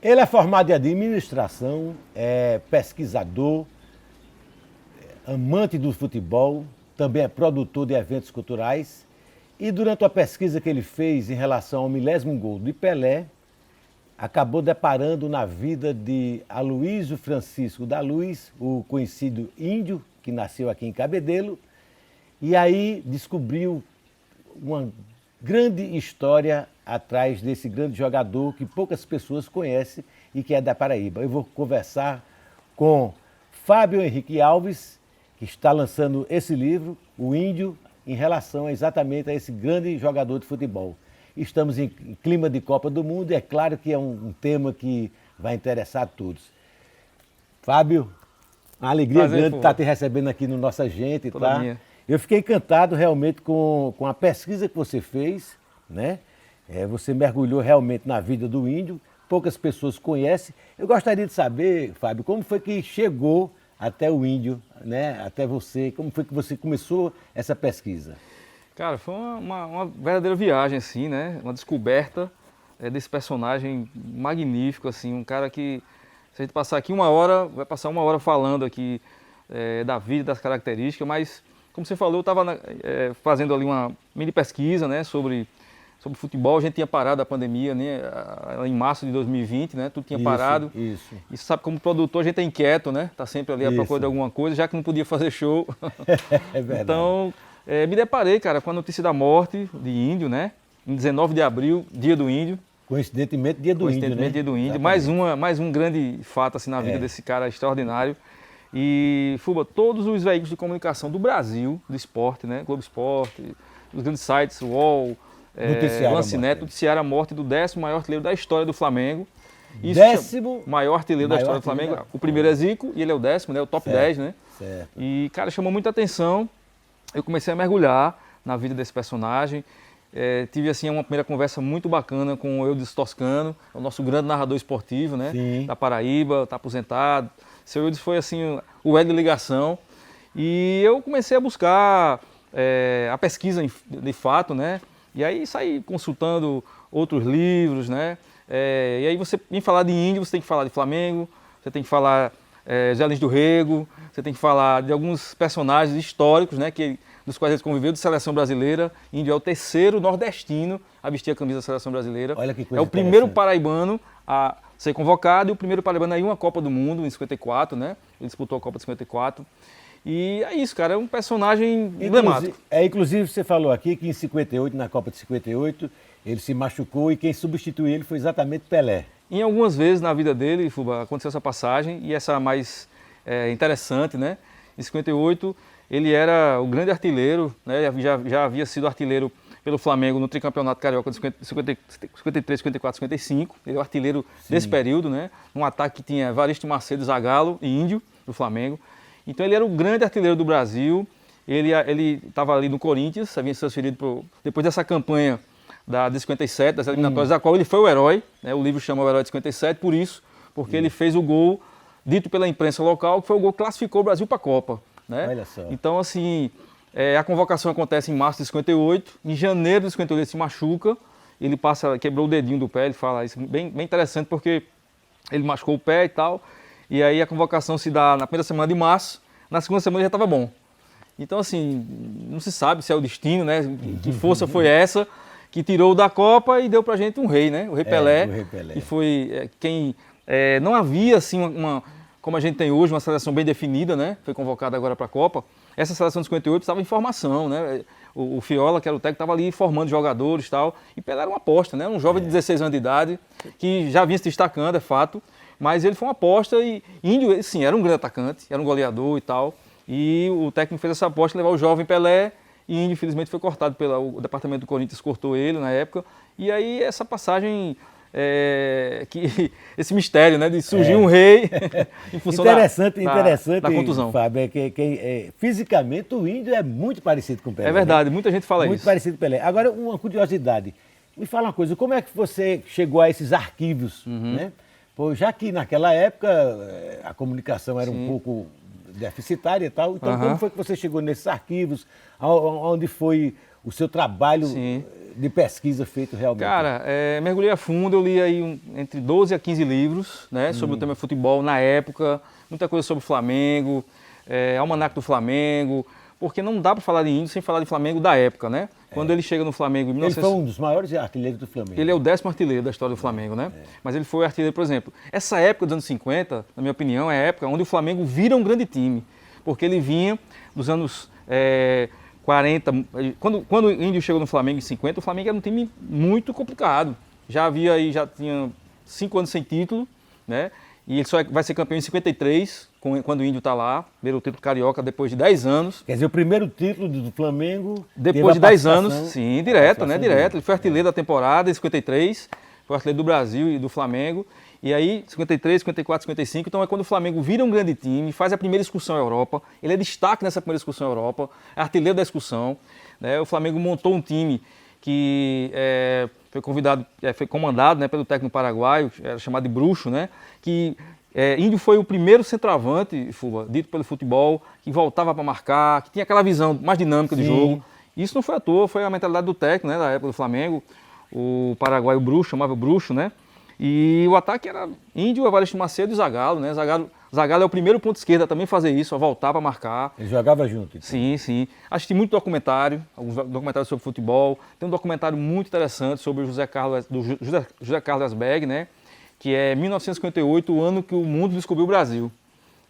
Ele é formado em administração, é pesquisador, amante do futebol, também é produtor de eventos culturais. E durante a pesquisa que ele fez em relação ao milésimo gol de Pelé, acabou deparando na vida de Aloysio Francisco da Luz, o conhecido índio, que nasceu aqui em Cabedelo, e aí descobriu uma grande história atrás desse grande jogador que poucas pessoas conhecem e que é da Paraíba. Eu vou conversar com Fábio Henrique Alves, que está lançando esse livro, O Índio, em relação exatamente a esse grande jogador de futebol. Estamos em clima de Copa do Mundo e é claro que é um tema que vai interessar a todos. Fábio, uma alegria grande estar te recebendo aqui no Nossa Gente, Toda tá? minha. Eu fiquei encantado realmente com a pesquisa que você fez, né? Você mergulhou realmente na vida do índio, poucas pessoas conhecem. Eu gostaria de saber, Fábio, como foi que chegou até o índio, né? Até você, como foi que você começou essa pesquisa? Cara, foi uma verdadeira viagem, assim, né? Uma descoberta desse personagem magnífico, assim, um cara que, se a gente passar aqui uma hora, vai passar uma hora falando aqui da vida, das características, mas, como você falou, eu estava fazendo ali uma mini pesquisa, né, sobre futebol. A gente tinha parado a pandemia, né, em março de 2020, né, tudo tinha parado. Isso. E você sabe, como produtor, a gente é inquieto, né, tá sempre ali à procura de alguma coisa, já que não podia fazer show. É verdade. Então, me deparei, cara, com a notícia da morte de índio, né, em 19 de abril, dia do índio. Coincidentemente, dia do índio, né? Dia do índio. Exatamente. Mais um grande fato assim, na vida desse cara extraordinário. E, Fuba, todos os veículos de comunicação do Brasil, do esporte, né, Globo Esporte, os grandes sites, UOL, Lancinete, noticiaram a morte do 10º maior artilheiro da história do Flamengo. Isso, 10º maior artilheiro da história do Flamengo. O primeiro é Zico e ele é o 10º, né? O top 10, né? Certo. E, cara, chamou muita atenção. Eu comecei a mergulhar na vida desse personagem. Tive, assim, uma primeira conversa muito bacana com o Eudes Toscano, o nosso grande narrador esportivo, né? Sim. Da Paraíba, está aposentado. Seu Eudes foi, assim, o elo de ligação. E eu comecei a buscar a pesquisa de fato, né? E aí saí consultando outros livros, né? E aí você vem falar de índio, você tem que falar de Flamengo, você tem que falar Zé Lins do Rego, você tem que falar de alguns personagens históricos, né? Dos quais ele conviveu, de seleção brasileira. Índio é o terceiro nordestino a vestir a camisa da seleção brasileira. Olha que coisa é o primeiro paraibano a ser convocado e o primeiro paraibano a ir uma Copa do Mundo em 54, né? Ele disputou a Copa de 54. E é isso, cara, é um personagem emblemático. Inclusive, você falou aqui que em 58, na Copa de 58, ele se machucou e quem substituiu ele foi exatamente Pelé. Em algumas vezes na vida dele, Fuba, aconteceu essa passagem, e essa mais interessante, né? Em 58, ele era o grande artilheiro, né? Já havia sido artilheiro pelo Flamengo no tricampeonato carioca de 53, 54, 55. Ele é o artilheiro desse período, né? Um ataque que tinha Evaristo Macedo, Zagallo e Índio, do Flamengo. Então ele era o grande artilheiro do Brasil. Ele estava ali no Corinthians, havia sido transferido depois dessa campanha de 57, das eliminatórias, da qual ele foi o herói, né? O livro chama O Herói de 57, por isso, porque ele fez o gol dito pela imprensa local, que foi o gol que classificou o Brasil para a Copa, né? Olha só. Então, assim, a convocação acontece em março de 58, em janeiro de 58 ele se machuca, ele quebrou o dedinho do pé, ele fala isso, bem interessante, porque ele machucou o pé e tal, e aí a convocação se dá na primeira semana de março, na segunda semana ele já estava bom. Então, assim, não se sabe se é o destino, né? Que força foi essa que tirou da Copa e deu pra gente um rei, né? O Rei Pelé. O Rei Pelé. Que foi quem... não havia, assim, como a gente tem hoje, uma seleção bem definida, né? Foi convocada agora para a Copa. Essa seleção de 58 estava em formação, né? O Fiola, que era o técnico, estava ali formando jogadores e tal. E Pelé era uma aposta, né? Um jovem de 16 anos de idade, que já vinha se destacando, é fato. Mas ele foi uma aposta e Índio, sim, era um grande atacante, era um goleador e tal. E o técnico fez essa aposta de levar o jovem Pelé e Índio, infelizmente, foi cortado o departamento do Corinthians, cortou ele na época. E aí essa passagem, esse mistério, né, de surgir um rei em função interessante, da contusão. Fábio, fisicamente o Índio é muito parecido com o Pelé. É verdade, né? muita gente fala muito isso. Muito parecido com o Pelé. Agora, uma curiosidade. Me fala uma coisa, como é que você chegou a esses arquivos, né? Pô, já que naquela época a comunicação era um pouco deficitária e tal, então como foi que você chegou nesses arquivos, onde foi o seu trabalho Sim. de pesquisa feito realmente? Cara, mergulhei a fundo, eu li aí entre 12 a 15 livros, né, sobre o tema futebol na época, muita coisa sobre o Flamengo, Almanaque do Flamengo, porque não dá para falar de Índio sem falar de Flamengo da época, né? Quando ele chega no Flamengo em Ele foi um dos maiores artilheiros do Flamengo. Ele é o 10º artilheiro da história do Flamengo, né? Mas ele foi artilheiro, por exemplo. Essa época dos anos 50, na minha opinião, é a época onde o Flamengo vira um grande time. Porque ele vinha dos anos 40. Quando o Índio chegou no Flamengo em 50, o Flamengo era um time muito complicado. Já tinha 5 anos sem título, né? E ele só vai ser campeão em 53, quando o Índio está lá, primeiro título carioca depois de 10 anos. Quer dizer, o primeiro título do Flamengo... Depois de 10 anos, sim, direto, né? Direto. Ele foi artilheiro da temporada em 53, foi artilheiro do Brasil e do Flamengo. E aí, 53, 54, 55, então é quando o Flamengo vira um grande time, faz a primeira excursão à Europa. Ele é destaque nessa primeira excursão à Europa, é artilheiro da excursão, né? O Flamengo montou um time que foi comandado, né, pelo técnico paraguaio, era chamado de Bruxo, né? Que Índio foi o primeiro centroavante, Fuba, dito pelo futebol, que voltava para marcar, que tinha aquela visão mais dinâmica de jogo. Isso não foi à toa, foi a mentalidade do técnico, né, da época do Flamengo, o paraguaio Bruxo, chamava Bruxo, né? E o ataque era Índio, Evaristo Macedo e Zagallo, né? Zagallo é o primeiro ponto esquerda a também fazer isso, a voltar para marcar. Ele jogava junto. Então. Sim, sim. Assisti muito documentário, alguns documentários sobre futebol. Tem um documentário muito interessante sobre o José Carlos Asberg, né? Que é 1958, o ano que o mundo descobriu o Brasil.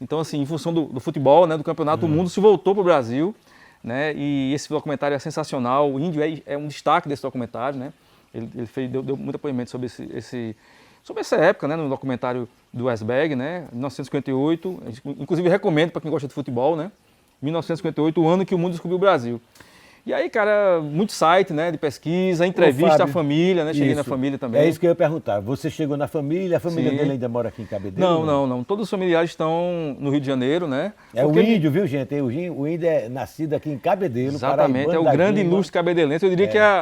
Então, assim, em função do futebol, né, do campeonato, o mundo se voltou para o Brasil, né? E esse documentário é sensacional. O Índio é um destaque desse documentário, né? Ele deu muito apoiamento sobre essa época, né, no documentário do Asberg, né, 1958, inclusive recomendo para quem gosta de futebol, né, 1958, o ano que o mundo descobriu o Brasil. E aí, cara, muito site, né, de pesquisa, entrevista à família, né, cheguei na família também. É isso que eu ia perguntar, você chegou na família, a família Sim. dele ainda mora aqui em Cabedelo? Não, todos os familiares estão no Rio de Janeiro, né. É o Índio, viu, gente, o Índio é nascido aqui em Cabedelo, exatamente, é o grande ilustre cabedelense, eu diria que é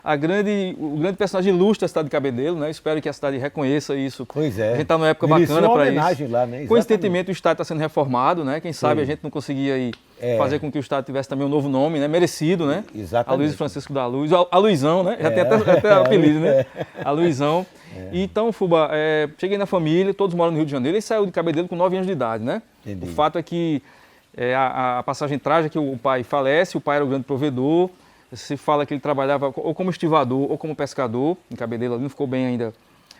o grande personagem ilustre da cidade de Cabedelo, né? Espero que a cidade reconheça isso. Pois é. A gente está numa época bacana para isso. Lá, né? Coincidentemente, o estádio está sendo reformado, né? Quem sabe a gente não conseguia aí fazer com que o estádio tivesse também um novo nome, né? Merecido, né? Exatamente. Aloysio Francisco da Luz, a Luizão, né? Já tem até apelido, né? A Luizão. Então, Fuba, cheguei na família, todos moram no Rio de Janeiro, ele saiu de Cabedelo com 9 anos de idade, né? Entendi. O fato é que a passagem trágica que o pai falece, o pai era o grande provedor. Se fala que ele trabalhava ou como estivador ou como pescador, em Cabedelo, não ficou bem ainda.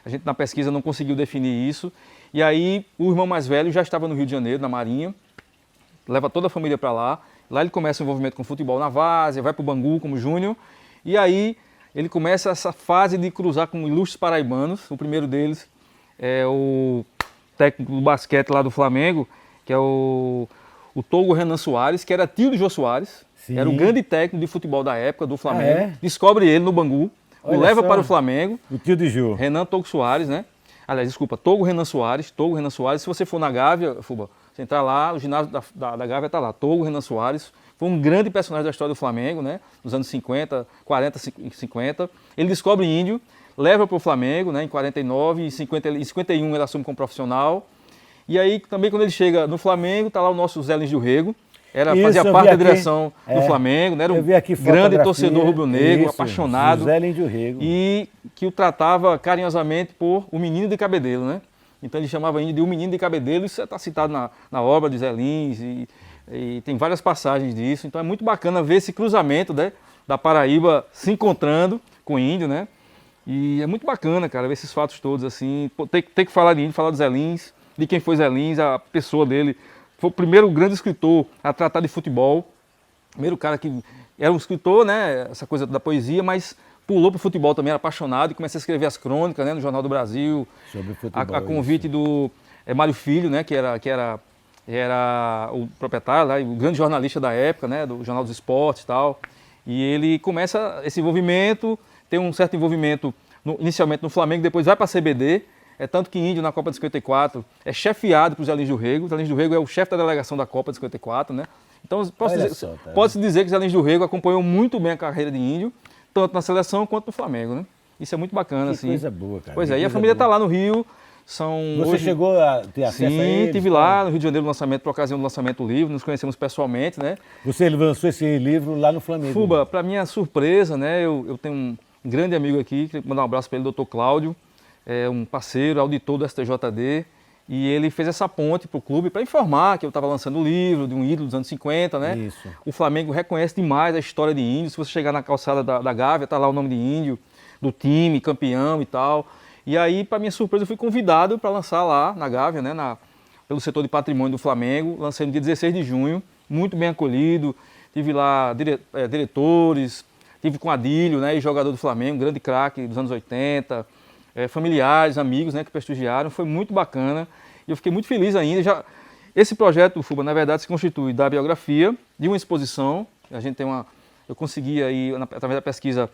A gente na pesquisa não conseguiu definir isso. E aí o irmão mais velho já estava no Rio de Janeiro, na Marinha, leva toda a família para lá. Lá ele começa o envolvimento com futebol na várzea, vai para o Bangu como júnior. E aí ele começa essa fase de cruzar com ilustres paraibanos. O primeiro deles é o técnico do basquete lá do Flamengo, que é o Togo Renan Soares, que era tio do Jô Soares. Sim. Era o grande técnico de futebol da época do Flamengo. Descobre ele no Bangu, o leva para o Flamengo. O tio de Jô. Renan Togo Soares, né? Aliás, desculpa, Togo Renan Soares. Se você for na Gávea, Fuba, você entrar lá, o ginásio da Gávea está lá. Togo Renan Soares. Foi um grande personagem da história do Flamengo, né? Nos anos 50, 40 e 50. Ele descobre Índio, leva para o Flamengo, né? Em 49, em 51 ele assume como profissional. E aí, também quando ele chega no Flamengo, está lá o nosso Zé Lins do Rego. Fazia parte da direção do Flamengo, né? Era um grande torcedor rubro-negro, apaixonado. José Lins do Rego. E que o tratava carinhosamente por o menino de Cabedelo, né? Então ele chamava Índio de o menino de Cabedelo, isso está citado na obra de Zé Lins, e tem várias passagens disso. Então é muito bacana ver esse cruzamento, né, da Paraíba se encontrando com o Índio, né? E é muito bacana, cara, ver esses fatos todos assim. Tem que falar de Índio, falar do Zé Lins, de quem foi Zé Lins, a pessoa dele. Foi o primeiro grande escritor a tratar de futebol. Primeiro cara que era um escritor, né? Essa coisa da poesia, mas pulou para o futebol também, era apaixonado e começou a escrever as crônicas, né, no Jornal do Brasil. Sobre futebol. A convite do Mário Filho, né? Que era o proprietário, lá, o grande jornalista da época, né? Do Jornal dos Esportes e tal. E ele começa esse envolvimento, tem um certo envolvimento inicialmente no Flamengo, depois vai para a CBD. É tanto que Índio, na Copa de 54, é chefiado por Zé Lins do Rego. Zé Lins do Rego é o chefe da delegação da Copa de 54, né? Então, pode-se dizer que Zé Lins do Rego acompanhou muito bem a carreira de Índio, tanto na seleção quanto no Flamengo, né? Isso é muito bacana, assim. Coisa boa, cara. Pois é, e a família está lá no Rio, Você chegou a ter acesso a eles? Sim, estive lá no Rio de Janeiro, no lançamento, por ocasião do lançamento do livro, nos conhecemos pessoalmente, né? Você lançou esse livro lá no Flamengo? Fuba, para minha surpresa, né, eu tenho um grande amigo aqui, queria mandar um abraço para ele, Dr. Cláudio, um parceiro, auditor do STJD, e ele fez essa ponte para o clube para informar que eu estava lançando o livro de um ídolo dos anos 50, né? Isso. O Flamengo reconhece demais a história de índio. Se você chegar na calçada da Gávea, está lá o nome de índio, do time, campeão e tal. E aí, para minha surpresa, eu fui convidado para lançar lá na Gávea, né? Pelo setor de patrimônio do Flamengo. Lancei no dia 16 de junho, muito bem acolhido. Tive lá diretores, tive com Adílio, né? Jogador do Flamengo, grande craque dos anos 80. Familiares, amigos, né, que prestigiaram, foi muito bacana e eu fiquei muito feliz ainda. Esse projeto, Fuba, na verdade, se constitui da biografia, de uma exposição, a gente tem eu consegui aí, através da pesquisa,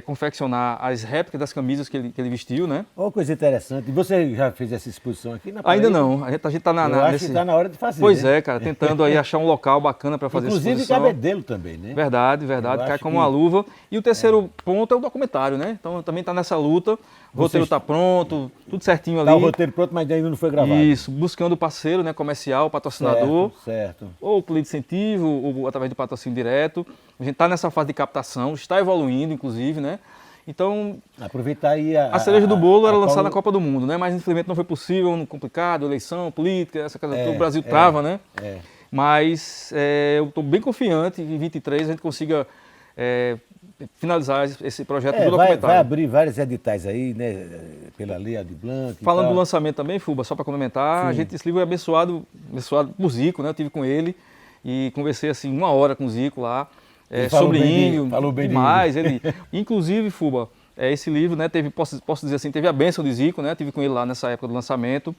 confeccionar as réplicas das camisas que ele vestiu, né? Uma coisa interessante, e você já fez essa exposição aqui na Paraíba? Ainda não, a gente está acho que está na hora de fazer. Pois né? cara, tentando aí achar um local bacana para fazer Inclusive exposição. Cabedelo também, né? Verdade, cai como uma luva. E o terceiro ponto é o documentário, né? Então também está nessa luta, o roteiro está pronto, tudo certinho ali. Está o roteiro pronto, mas ainda não foi gravado. Isso, buscando parceiro, né, comercial, patrocinador. Certo. Ou por incentivo, ou através de patrocínio direto. A gente está nessa fase de captação, está evoluindo, inclusive, né? Então, aproveitar aí a cereja do bolo era lançar na Copa do Mundo, né? Mas infelizmente não foi possível, complicado, eleição, política, essa coisa toda, o Brasil trava, né? Mas eu estou bem confiante que em 23 a gente consiga finalizar esse projeto do documentário. Vai abrir vários editais aí, né? Pela Lei Aldir Blanc. Falando do lançamento também, Fuba, só para complementar, esse livro é abençoado por Zico, né? Eu estive com ele e conversei assim 1 hora com o Zico lá. Sobre índio, falou bem demais. Inclusive, Fuba, esse livro, né, posso dizer assim, teve a bênção de Zico, né? Tive com ele lá nessa época do lançamento.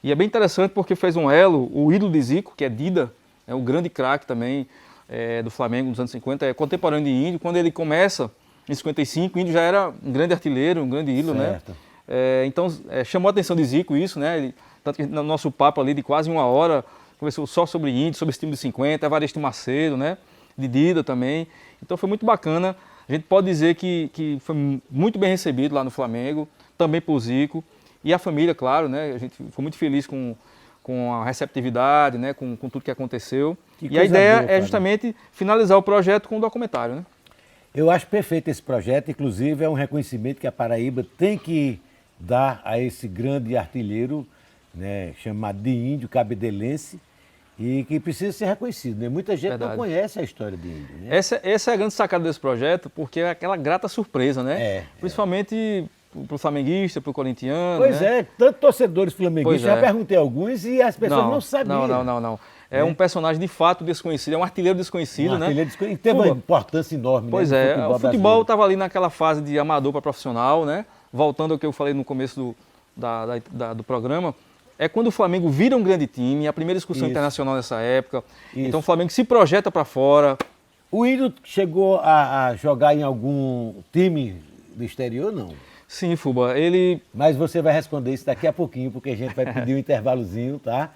E é bem interessante porque fez um elo, o ídolo de Zico, que é Dida, um grande craque também do Flamengo nos anos 50, é contemporâneo de Índio. Quando ele começa, em 55, o Índio já era um grande artilheiro, um grande ídolo, certo. né? Então, chamou a atenção de Zico isso, né? Tanto que no nosso papo ali de quase 1 hora, conversou só sobre Índio, sobre esse time de 50, Evaristo Macedo, né? De Dida também. Então foi muito bacana. A gente pode dizer que foi muito bem recebido lá no Flamengo, também por Zico. E a família, claro, né? A gente ficou muito feliz com a receptividade, né? Com tudo que aconteceu. E a ideia é justamente finalizar o projeto com um documentário, né? Eu acho perfeito esse projeto, inclusive é um reconhecimento que a Paraíba tem que dar a esse grande artilheiro, né? Chamado de Índio Cabedelense, e que precisa ser reconhecido, né? Muita gente não conhece a história de Índio, né? Essa é a grande sacada desse projeto, porque é aquela grata surpresa, né? Principalmente para o flamenguista, para o corintiano. Pois né? Tanto torcedores flamenguistas, já perguntei a alguns e as pessoas não sabiam. Não. É um personagem de fato desconhecido, é um artilheiro desconhecido, né? E teve uma importância enorme, pois né? O futebol estava ali naquela fase de amador para profissional, né? Voltando ao que eu falei no começo do programa. É quando o Flamengo vira um grande time, a primeira discussão internacional nessa época. Então o Flamengo se projeta para fora. O Índio chegou a jogar em algum time do exterior, não? Sim, Fuba, Mas você vai responder isso daqui a pouquinho, porque a gente vai pedir um intervalozinho, tá?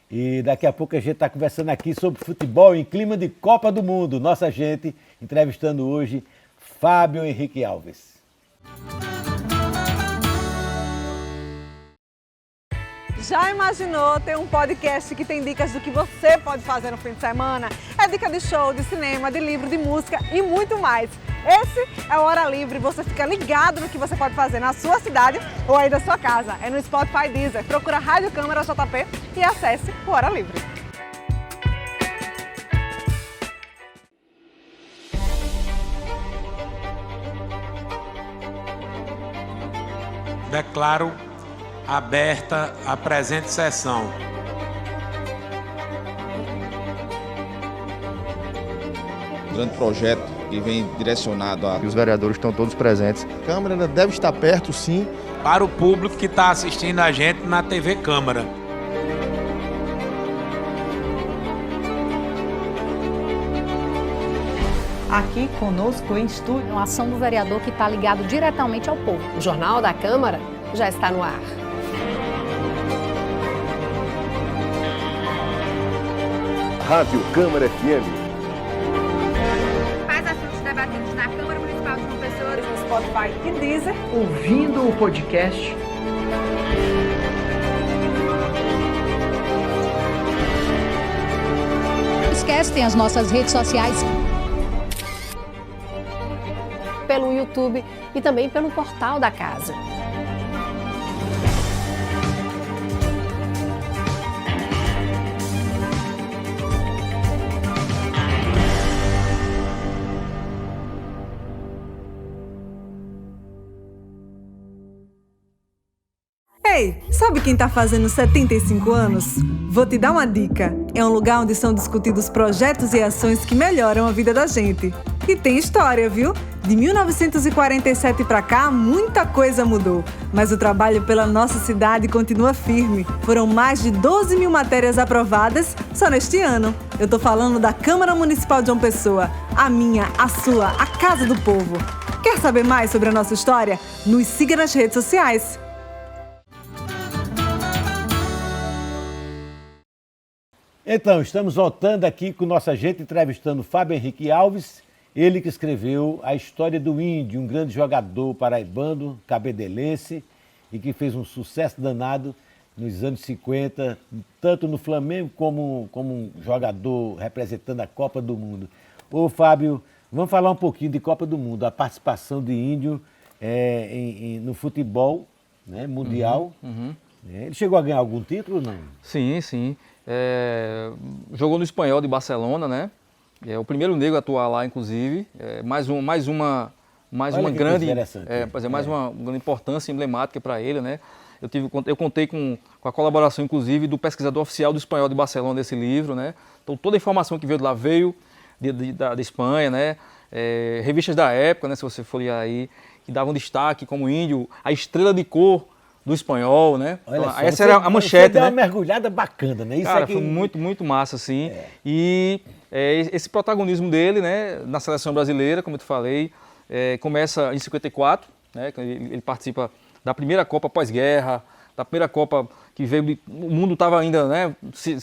E daqui a pouco a gente está conversando aqui sobre futebol em clima de Copa do Mundo. Nossa gente entrevistando hoje Fábio Henrique Alves. Já imaginou ter um podcast que tem dicas do que você pode fazer no fim de semana? É dica de show, de cinema, de livro, de música e muito mais. Esse é o Hora Livre, você fica ligado no que você pode fazer na sua cidade ou aí da sua casa. É no Spotify Deezer, procura Rádio Câmara JP e acesse o Hora Livre. Declaro aberta a presente sessão. Grande projeto que vem direcionado a... Os vereadores estão todos presentes. A Câmara ainda deve estar perto, sim. Para o público que está assistindo a gente na TV Câmara. Aqui conosco em estúdio, uma ação do vereador que está ligado diretamente ao povo. O Jornal da Câmara já está no ar. Rádio Câmara FM. Faz assuntos debatidos na Câmara Municipal de João Pessoa, no Spotify e Deezer. Ouvindo o podcast. esquece, tem as nossas redes sociais. Pelo YouTube e também pelo portal da casa. Ei, sabe quem tá fazendo 75 anos? Vou te dar uma dica. É um lugar onde são discutidos projetos e ações que melhoram a vida da gente. E tem história, viu? De 1947 pra cá, muita coisa mudou. Mas o trabalho pela nossa cidade continua firme. Foram mais de 12 mil matérias aprovadas só neste ano. Eu tô falando da Câmara Municipal de João Pessoa. A minha, a sua, a casa do povo. Quer saber mais sobre a nossa história? Nos siga nas redes sociais. Então, estamos voltando aqui com nossa gente, entrevistando Fábio Henrique Alves, ele que escreveu a história do Índio, um grande jogador paraibano, cabedelense, e que fez um sucesso danado nos anos 50, tanto no Flamengo como um jogador representando a Copa do Mundo. Ô Fábio, vamos falar um pouquinho de Copa do Mundo, a participação de Índio no futebol, né, mundial. Ele chegou a ganhar algum título ou não? Sim, sim. Jogou no Espanhol de Barcelona, né? É o primeiro negro a atuar lá, inclusive. Mais uma grande importância emblemática para ele, né? Eu contei com a colaboração, inclusive, do pesquisador oficial do Espanhol de Barcelona desse livro, né? Então toda a informação que veio de lá veio da Espanha, né? Revistas da época, né? Se você for aí, que davam destaque como Índio, a estrela de cor do Espanhol, né? Olha só, essa era a manchete, deu né? uma mergulhada bacana, né? Isso Cara, foi muito, muito massa, assim. E esse protagonismo dele, né, na seleção brasileira, como eu te falei, começa em 54, né? Ele participa da primeira Copa pós-guerra, da primeira Copa que veio, o mundo estava ainda, né, se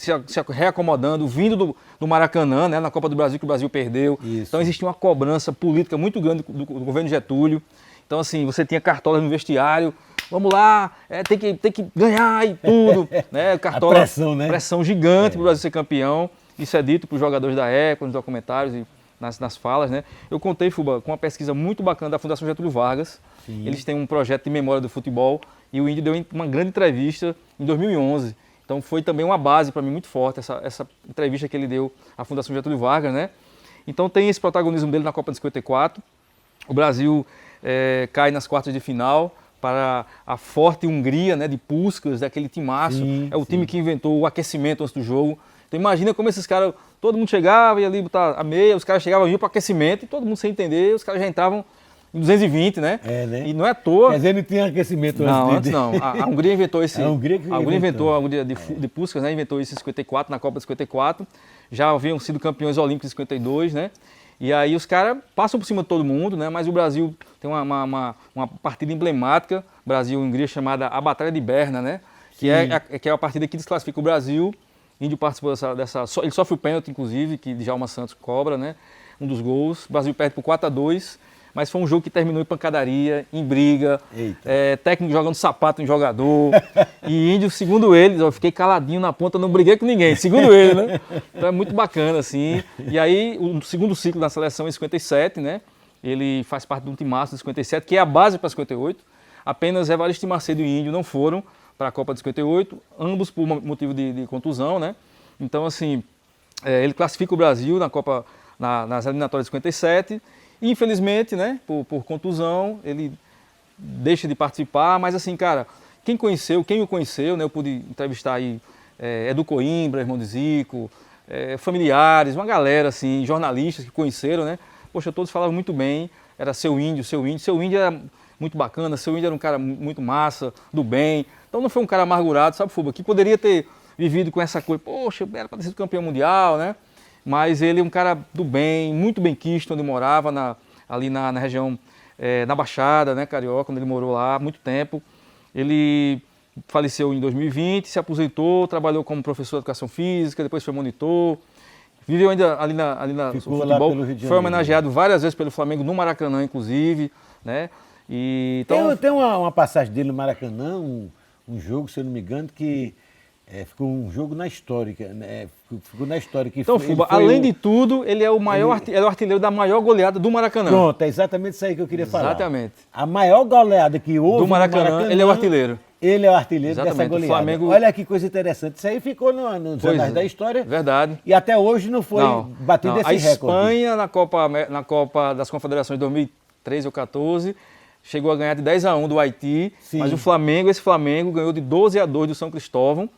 reacomodando, vindo do Maracanã, né, na Copa do Brasil, que o Brasil perdeu. Isso. Então existia uma cobrança política muito grande do governo Getúlio. Então, assim, você tinha cartola no vestiário, vamos lá, tem que ganhar e tudo. Né? Cartola, a pressão, né? Pressão gigante para o Brasil ser campeão. Isso é dito para os jogadores da época, nos documentários e nas falas. Né? Eu contei, Fuba, com uma pesquisa muito bacana da Fundação Getúlio Vargas. Sim. Eles têm um projeto de memória do futebol e o Índio deu uma grande entrevista em 2011. Então foi também uma base para mim muito forte, essa entrevista que ele deu à Fundação Getúlio Vargas. Né? Então tem esse protagonismo dele na Copa de 54. O Brasil cai nas quartas de final para a forte Hungria, né, de Puskás, daquele timaço. O time que inventou o aquecimento antes do jogo. Então imagina como esses caras, todo mundo chegava e ali botar a meia, os caras chegavam iam para o aquecimento e todo mundo sem entender, os caras já entravam em 220, né? E não é à toa. Quer dizer, não tinha aquecimento antes não. A Hungria inventou esse. A Hungria inventou a Hungria de Puskás, né? Inventou isso em 54, na Copa de 54. Já haviam sido campeões olímpicos em 52, né? E aí os caras passam por cima de todo mundo, né? Mas o Brasil tem uma partida emblemática, Brasil e Hungria, chamada a Batalha de Berna, né? Que é a partida que desclassifica o Brasil. O Índio participou dessa. Ele sofre o pênalti, inclusive, que Djalma Santos cobra, né? Um dos gols. O Brasil perde por 4-2, mas foi um jogo que terminou em pancadaria, em briga, técnico jogando sapato em jogador. E Índio, segundo ele, eu fiquei caladinho na ponta, não briguei com ninguém, segundo ele, né? Então é muito bacana, assim. E aí, o segundo ciclo da seleção em 57, né? Ele faz parte de um timaço de 57, que é a base para 58. Apenas Evaristo Macedo e Índio não foram para a Copa de 58, ambos por motivo de contusão, né? Então, assim, ele classifica o Brasil na Copa, nas eliminatórias de 57. E, infelizmente, né, por contusão, ele deixa de participar. Mas, assim, cara, quem o conheceu, né? Eu pude entrevistar aí Edu Coimbra, irmão de Zico, familiares, uma galera, assim, jornalistas que conheceram, né? Poxa, todos falavam muito bem, era seu índio. Seu índio era muito bacana, seu índio era um cara muito massa, do bem. Então não foi um cara amargurado, sabe, Fuba, que poderia ter vivido com essa coisa, poxa, era para ter sido campeão mundial, né? Mas ele é um cara do bem, muito bem quisto onde morava, ali na região, na Baixada, né, Carioca, onde ele morou lá há muito tempo. Ele faleceu em 2020, se aposentou, trabalhou como professor de educação física, depois foi monitor, viveu ainda ali no futebol, foi homenageado várias vezes pelo Flamengo no Maracanã, inclusive, né? E, então... Tem uma passagem dele no Maracanã, um jogo, se eu não me engano, que ficou um jogo na história, né? Ficou na história que então, Fuba, além de tudo, ele é o maior ele é o artilheiro da maior goleada do Maracanã. Pronto, é exatamente isso aí que eu queria falar. Exatamente. A maior goleada que houve do Maracanã, ele é o artilheiro. Ele é o artilheiro exatamente. dessa goleada. Flamengo... Olha que coisa interessante. Isso aí ficou nos anais da história. Verdade. E até hoje não foi batido esse recorde. A Espanha, na Copa das Confederações de 2013 ou 2014, chegou a ganhar de 10-1 do Haiti. Sim. Mas esse Flamengo ganhou de 12-2 do São Cristóvão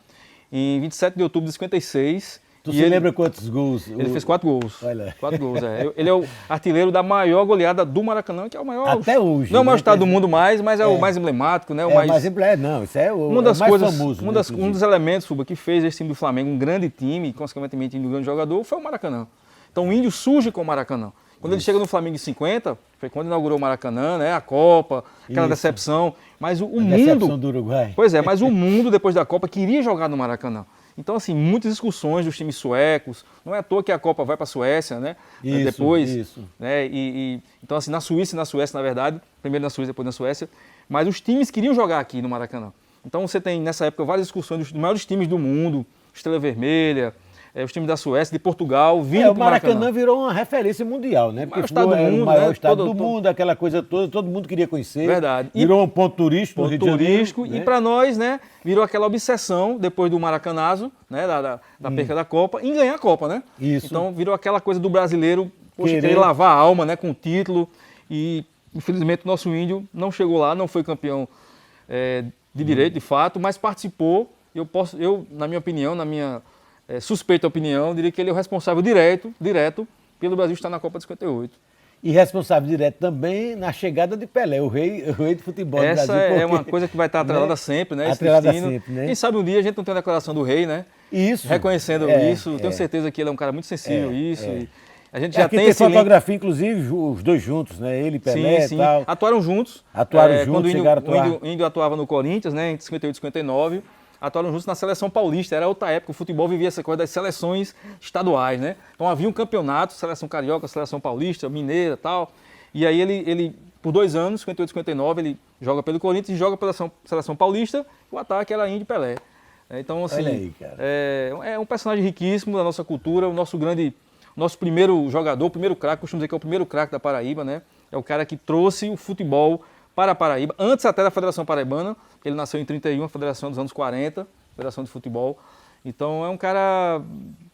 em 27 de outubro de 56. Tu se lembra quantos gols? Ele fez 4 gols. Olha. 4 gols, Ele é o artilheiro da maior goleada do Maracanã, que é o maior... Até hoje. Não é o maior estado do mundo mais, mas é o mais emblemático, né? Não, isso é o mais famoso. Um dos elementos, Fuba, que fez esse time do Flamengo um grande time, e consequentemente um grande jogador, foi o Maracanã. Então o Índio surge com o Maracanã. Quando ele chega no Flamengo em 50, foi quando inaugurou o Maracanã, né? A Copa, aquela decepção. Mas o mundo... decepção do Uruguai. Pois é, mas o mundo, depois da Copa, queria jogar no Maracanã. Então, assim, muitas discussões dos times suecos. Não é à toa que a Copa vai para a Suécia, né? Depois. Isso. Né? Então, assim, na Suíça e na Suécia, na verdade. Primeiro na Suíça, depois na Suécia. Mas os times queriam jogar aqui no Maracanã. Então, você tem, nessa época, várias discussões dos maiores times do mundo. Estrela Vermelha, os times da Suécia, de Portugal, vindo para o Maracanã virou uma referência mundial, né? Porque o maior estado do mundo, aquela coisa toda, todo mundo queria conhecer. Verdade. Virou um ponto turístico no Rio de Janeiro. E para nós, né, virou aquela obsessão, depois do Maracanazo, né, da perca da Copa, em ganhar a Copa, né? Isso. Então virou aquela coisa do brasileiro, querer lavar a alma, né, com o título. E infelizmente o nosso Índio não chegou lá, não foi campeão de direito, de fato, mas participou. Eu, na minha opinião, na minha suspeita opinião, diria que ele é o responsável direto pelo Brasil estar na Copa de 58. E responsável direto também na chegada de Pelé, o rei do futebol do Brasil. Essa é uma coisa que vai estar atrelada sempre, né? Atrelada sempre, né? Quem sabe um dia a gente não tem a declaração do rei, né? Isso. Reconhecendo isso. Tenho certeza que ele é um cara muito sensível a isso. E a gente já aqui tem esse fotografia, inclusive, os dois juntos, né? Ele e Pelé e tal. Atuaram juntos. Quando o Índio atuava no Corinthians, né? Em 58 e 59. Atuaram juntos na seleção paulista, era outra época, o futebol vivia essa coisa das seleções estaduais, né? Então havia um campeonato, seleção carioca, seleção paulista, mineira e tal, e aí ele, por 2 anos, 58 e 59, ele joga pelo Corinthians e joga pela seleção paulista, o ataque era Índio e Pelé. Então, assim, olha aí, cara. É um personagem riquíssimo da nossa cultura, o nosso primeiro jogador, o primeiro craque, costumo dizer que é o primeiro craque da Paraíba, né? É o cara que trouxe o futebol para a Paraíba, antes até da Federação Paraibana. Ele nasceu em 31, a Federação dos anos 40, Federação de Futebol. Então é um cara,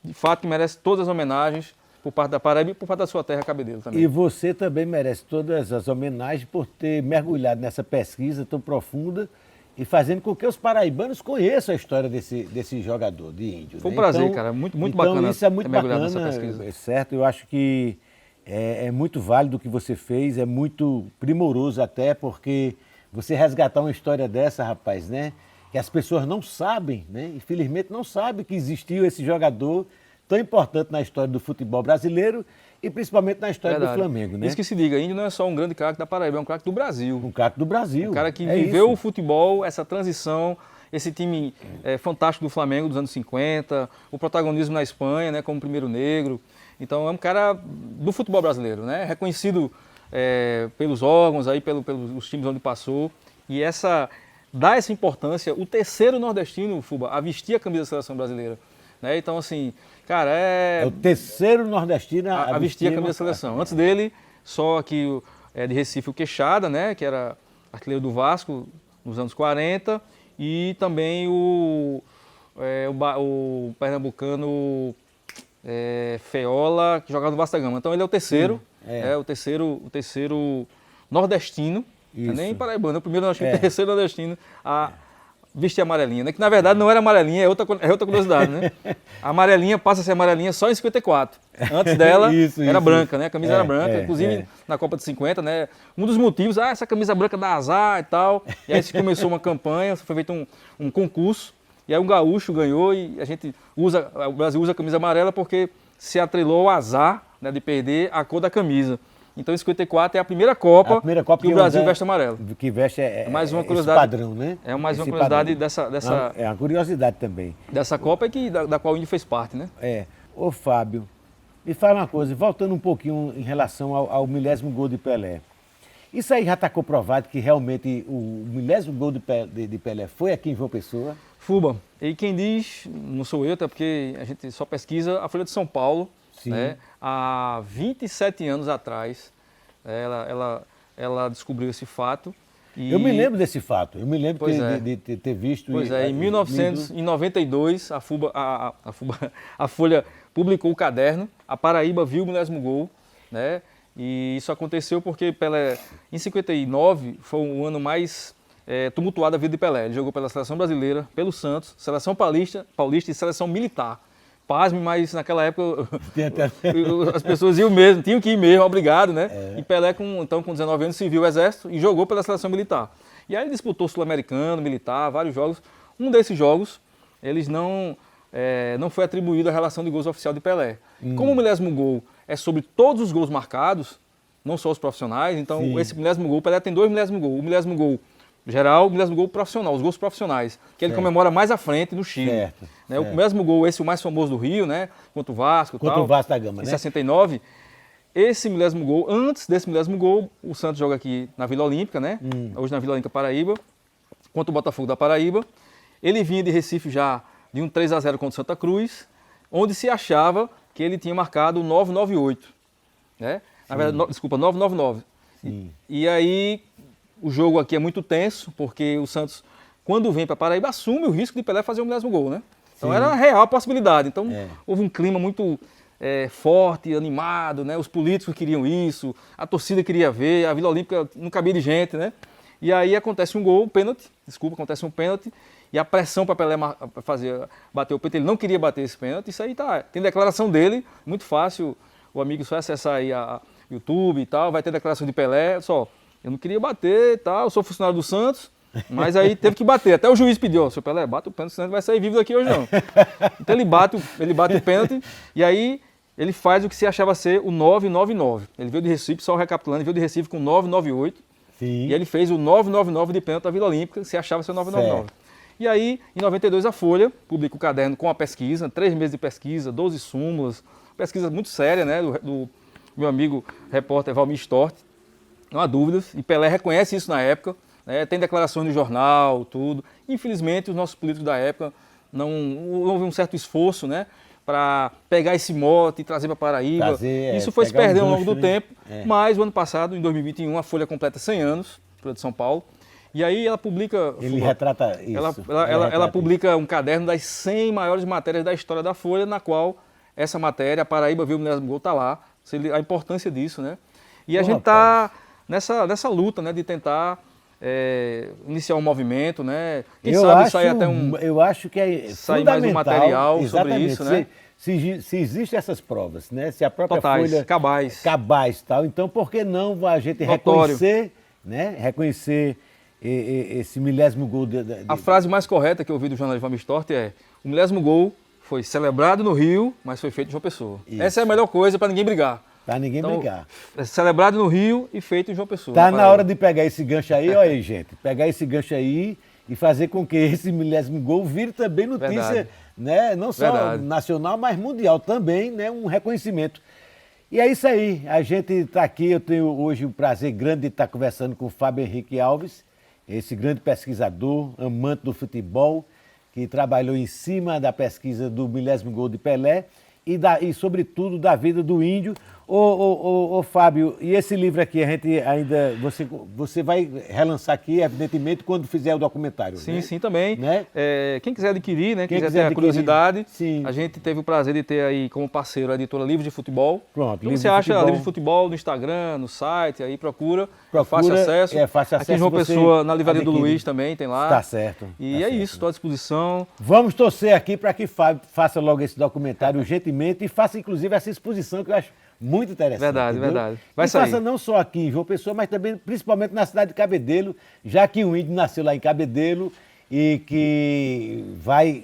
de fato, que merece todas as homenagens por parte da Paraíba e por parte da sua terra Cabedelo também. E você também merece todas as homenagens por ter mergulhado nessa pesquisa tão profunda e fazendo com que os paraibanos conheçam a história desse jogador de Índio. Foi um prazer, cara, muito bacana. Então isso é muito bacana, nessa pesquisa. Certo? Eu acho que é muito válido o que você fez, é muito primoroso até, porque você resgatar uma história dessa, rapaz, né? Que as pessoas não sabem, né? Infelizmente não sabem que existiu esse jogador tão importante na história do futebol brasileiro e principalmente na história do Flamengo, né? Isso que se diga, Índio não é só um grande craque da Paraíba, é um craque do Brasil. Um craque do Brasil. Um cara que viveu o futebol, essa transição, esse time fantástico do Flamengo dos anos 50, o protagonismo na Espanha, né? Como primeiro negro. Então é um cara do futebol brasileiro, né? Reconhecido pelos órgãos, aí, pelos times onde passou. E dá essa importância, o terceiro nordestino, Fuba, a vestir a camisa da seleção brasileira. Né? Então, assim, cara, é o terceiro nordestino a vestir a camisa da seleção. Antes dele, só aqui de Recife, o Queixada, né? Que era artilheiro do Vasco nos anos 40. E também o pernambucano Feola, que jogava no Vasco da Gama. Então ele é o terceiro, o terceiro nordestino, nem paraibano, é o primeiro, acho que o terceiro nordestino a vestir amarelinha, né? Que na verdade não era amarelinha, é outra curiosidade, né? A amarelinha passa a ser amarelinha só em 54. Antes dela era branca, né? A camisa era branca, inclusive na Copa de 50, né? Um dos motivos, essa camisa branca dá azar e tal. E aí se começou uma campanha, foi feito um concurso. E aí um gaúcho ganhou e o Brasil usa a camisa amarela porque se atrelou ao azar, né, de perder a cor da camisa. Então em 54 é a primeira Copa que o Brasil veste amarelo. Que veste mais uma curiosidade, esse padrão, né? É mais uma curiosidade padrão. dessa... É uma curiosidade também. Dessa Copa da qual o Índio fez parte, né? Ô Fábio, me fala uma coisa, voltando um pouquinho em relação ao milésimo gol de Pelé. Isso aí já está comprovado que realmente o milésimo gol de Pelé foi aqui em João Pessoa? Fuba, e quem diz, não sou eu, até porque a gente só pesquisa a Folha de São Paulo, né? Há 27 anos atrás, ela descobriu esse fato. Eu me lembro desse fato, eu me lembro de ter visto. Pois é, em 1992, a Folha publicou o caderno, a Paraíba viu o 10º gol, né? E isso aconteceu porque Pelé, em 59, foi o ano mais tumultuado da vida de Pelé. Ele jogou pela Seleção Brasileira, pelo Santos, Seleção Paulista e Seleção Militar. Pasme, mas naquela época as pessoas iam mesmo, tinham que ir mesmo, obrigado, né? E Pelé, com 19 anos, serviu o Exército e jogou pela Seleção Militar. E aí ele disputou Sul-Americano, Militar, vários jogos. Um desses jogos, eles não foi atribuído à relação de gols oficial de Pelé. Como o 10º gol é sobre todos os gols marcados, não só os profissionais, então esse 10º gol, Pelé tem 2 10º gols. O 10º gol geral, o 10º gol profissional, os gols profissionais, que ele comemora mais à frente no Chile. Né? O 10º gol, esse o mais famoso do Rio, né? Contra o Vasco. Contra o Vasco da Gama, em né? 69. Esse 10º gol, antes desse 10º gol, o Santos joga aqui na Vila Olímpica, né? Hoje na Vila Olímpica Paraíba, contra o Botafogo da Paraíba. Ele vinha de Recife já de um 3-0 contra o Santa Cruz, onde se achava que ele tinha marcado o 998, né? Na verdade, desculpa, 999. E aí o jogo aqui é muito tenso, porque o Santos, quando vem para Paraíba, assume o risco de Pelé fazer o 10º gol, né? Então era real a possibilidade. Então houve um clima muito forte, animado, né? Os políticos queriam isso, a torcida queria ver, a Vila Olímpica não cabia de gente, né? E aí acontece um gol, um pênalti, acontece um pênalti, e a pressão para Pelé bater o pênalti, ele não queria bater esse pênalti, isso aí tem declaração dele, muito fácil, o amigo só acessar aí a YouTube e tal, vai ter declaração de Pelé, eu não queria bater e tal, eu sou funcionário do Santos, mas aí teve que bater, até o juiz pediu, seu Pelé, bate o pênalti, senão ele vai sair vivo daqui hoje não. Então ele bate o pênalti, e aí ele faz o que se achava ser o 999, ele veio de Recife, só recapitulando, ele veio de Recife com 998, e ele fez o 999 de pênalti da Vila Olímpica, se achava ser o 999. E aí, em 92, a Folha publica o caderno com a pesquisa, 3 meses de pesquisa, 12 súmulas, pesquisa muito séria, né, do meu amigo repórter Valmir Stort, não há dúvidas, e Pelé reconhece isso na época, né, tem declarações no jornal, tudo. Infelizmente, os nossos políticos da época não houve um certo esforço, né, para pegar esse mote e trazer para Paraíba. Isso foi se perdendo ao longo do tempo, mas o ano passado, em 2021, a Folha completa 100 anos, Folha de São Paulo, e aí ela publica... retrata isso. Ela publica um caderno das 100 maiores matérias da história da Folha, na qual essa matéria, a Paraíba viu o 10º gol, está lá, a importância disso, né? E a gente está nessa luta, né, de tentar iniciar um movimento, né? Quem sabe sair até eu acho que é sair mais um material sobre isso, né? Se existem essas provas, né? Se a própria Folha... cabais, tal, então por que não a gente reconhecer, né? Reconhecer esse 10º gol. A frase mais correta que eu ouvi do jornalista Valmir Stort é: o 10º gol foi celebrado no Rio, mas foi feito em João Pessoa. Isso. Essa é a melhor coisa para ninguém brigar. Para ninguém brigar. É celebrado no Rio e feito em João Pessoa. Tá na hora de pegar esse gancho aí, olha aí, gente. Pegar esse gancho aí e fazer com que esse 10º gol vire também notícia, né? Não só nacional, mas mundial também, né? Um reconhecimento. E é isso aí. A gente está aqui, eu tenho hoje o prazer grande de estar conversando com o Fábio Henrique Alves, esse grande pesquisador, amante do futebol, que trabalhou em cima da pesquisa do 10º gol de Pelé e sobretudo, da vida do índio. Ô Fábio, e esse livro aqui, a gente ainda, você vai relançar aqui, evidentemente, quando fizer o documentário. Sim, né? sim, também. Né? Quem quiser adquirir, né? Quem quiser ter a curiosidade, sim. A gente teve o prazer de ter aí como parceiro a editora Livros de Futebol. Pronto, então você acha Livros de Futebol no Instagram, no site, aí procura fácil acesso. Fácil acesso. Aqui em João Pessoa, na Livraria do Luiz também, tem lá. Tá certo. E isso, estou à disposição. Vamos torcer aqui para que Fábio faça logo esse documentário urgentemente e faça inclusive essa exposição que eu acho muito interessante. Verdade, entendeu? verdade. Vai sair. Faça não só aqui em João Pessoa, mas também, principalmente na cidade de Cabedelo, já que o índio nasceu lá em Cabedelo e que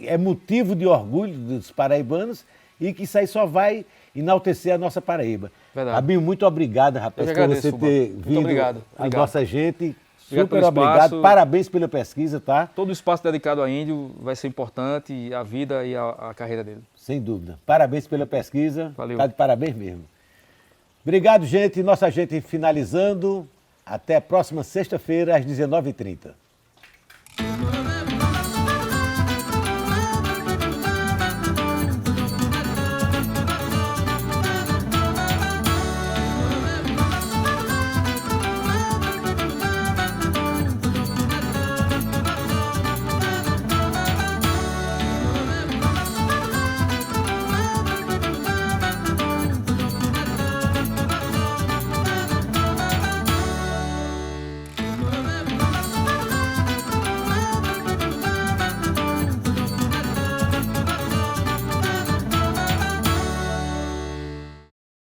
é motivo de orgulho dos paraibanos e que isso aí só vai enaltecer a nossa Paraíba. Verdade. Abinho, muito obrigado, rapaz, por você ter vindo a nossa gente. Super obrigado, parabéns pela pesquisa, tá? Todo o espaço dedicado a índio vai ser importante, a vida e a carreira dele. Sem dúvida. Parabéns pela pesquisa. Valeu. Tá de parabéns mesmo. Obrigado, gente. Nossa gente finalizando. Até a próxima sexta-feira, às 19h30.